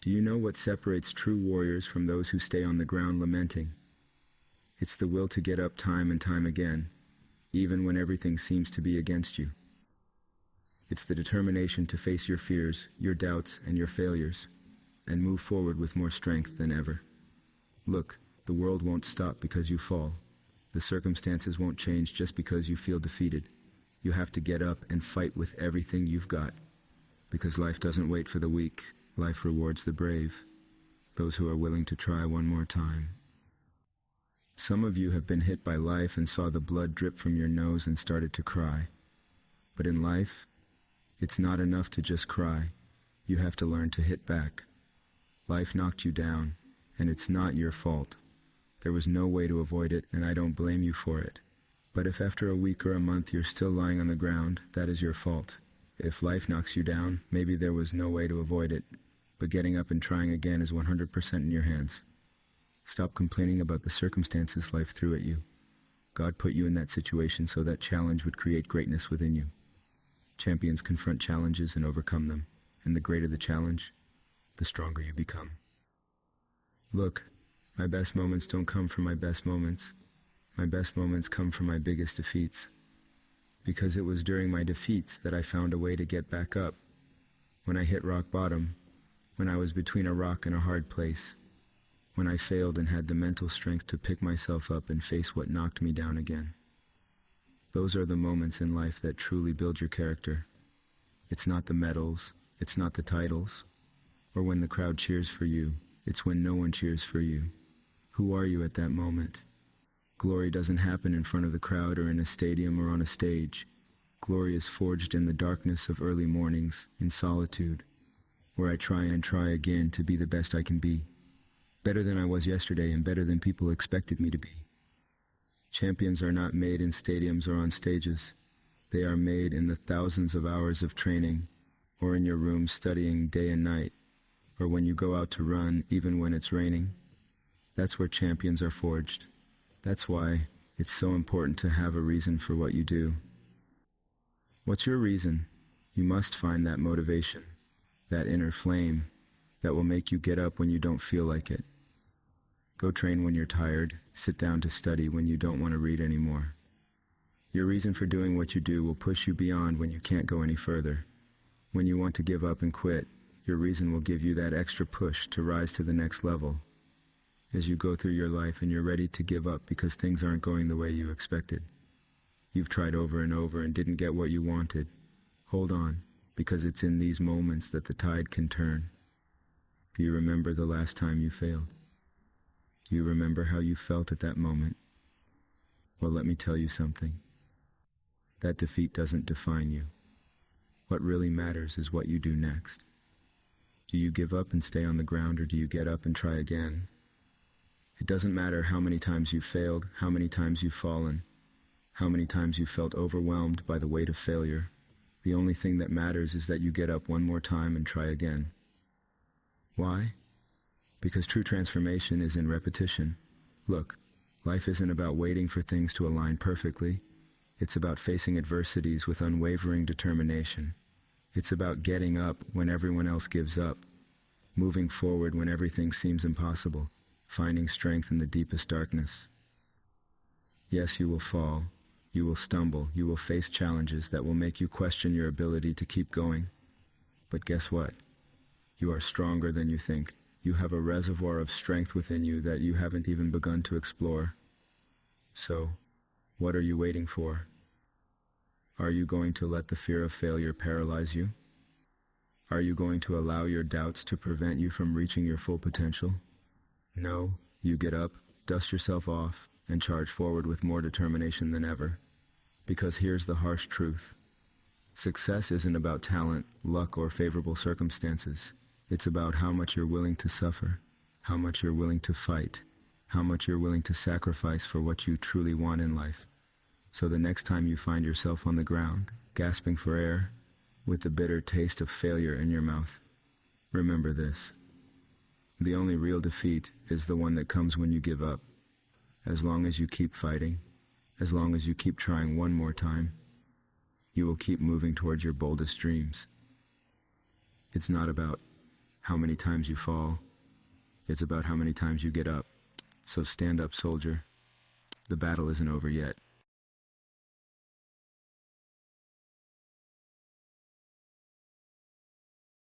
Do you know what separates true warriors from those who stay on the ground lamenting? It's the will to get up time and time again, even when everything seems to be against you. It's the determination to face your fears, your doubts, and your failures, and move forward with more strength than ever. Look, the world won't stop because you fall. The circumstances won't change just because you feel defeated. You have to get up and fight with everything you've got. Because life doesn't wait for the weak. Life rewards the brave, those who are willing to try one more time. Some of you have been hit by life and saw the blood drip from your nose and started to cry. But in life, it's not enough to just cry. You have to learn to hit back. Life knocked you down, and it's not your fault. There was no way to avoid it, and I don't blame you for it. But if after a week or a month you're still lying on the ground, that is your fault. If life knocks you down, maybe there was no way to avoid it. But getting up and trying again is 100% in your hands. Stop complaining about the circumstances life threw at you. God put you in that situation so that challenge would create greatness within you. Champions confront challenges and overcome them, and the greater the challenge, the stronger you become. Look, my best moments don't come from my best moments. My best moments come from my biggest defeats. Because it was during my defeats that I found a way to get back up. When I hit rock bottom, when I was between a rock and a hard place, when I failed and had the mental strength to pick myself up and face what knocked me down again. Those are the moments in life that truly build your character. It's not the medals, it's not the titles, or when the crowd cheers for you, it's when no one cheers for you. Who are you at that moment? Glory doesn't happen in front of the crowd or in a stadium or on a stage. Glory is forged in the darkness of early mornings, in solitude, where I try and try again to be the best I can be. Better than I was yesterday and better than people expected me to be. Champions are not made in stadiums or on stages. They are made in the thousands of hours of training, or in your room studying day and night, or when you go out to run even when it's raining. That's where champions are forged. That's why it's so important to have a reason for what you do. What's your reason? You must find that motivation, that inner flame that will make you get up when you don't feel like it. Go train when you're tired, sit down to study when you don't want to read anymore. Your reason for doing what you do will push you beyond when you can't go any further. When you want to give up and quit, your reason will give you that extra push to rise to the next level. As you go through your life and you're ready to give up because things aren't going the way you expected. You've tried over and over and didn't get what you wanted. Hold on, because it's in these moments that the tide can turn. Do you remember the last time you failed? Do you remember how you felt at that moment? Well, let me tell you something. That defeat doesn't define you. What really matters is what you do next. Do you give up and stay on the ground, or do you get up and try again? It doesn't matter how many times you failed, how many times you've fallen, how many times you felt overwhelmed by the weight of failure. The only thing that matters is that you get up one more time and try again. Why? Because true transformation is in repetition. Look, life isn't about waiting for things to align perfectly. It's about facing adversities with unwavering determination. It's about getting up when everyone else gives up, moving forward when everything seems impossible, finding strength in the deepest darkness. Yes, you will fall, you will stumble, you will face challenges that will make you question your ability to keep going. But guess what? You are stronger than you think. You have a reservoir of strength within you that you haven't even begun to explore. So, what are you waiting for? Are you going to let the fear of failure paralyze you? Are you going to allow your doubts to prevent you from reaching your full potential? No, you get up, dust yourself off, and charge forward with more determination than ever. Because here's the harsh truth. Success isn't about talent, luck, or favorable circumstances. It's about how much you're willing to suffer, how much you're willing to fight, how much you're willing to sacrifice for what you truly want in life. So the next time you find yourself on the ground, gasping for air, with the bitter taste of failure in your mouth, remember this. The only real defeat is the one that comes when you give up. As long as you keep fighting, as long as you keep trying one more time, you will keep moving towards your boldest dreams. It's not about how many times you fall. It's about how many times you get up. So stand up, soldier. The battle isn't over yet.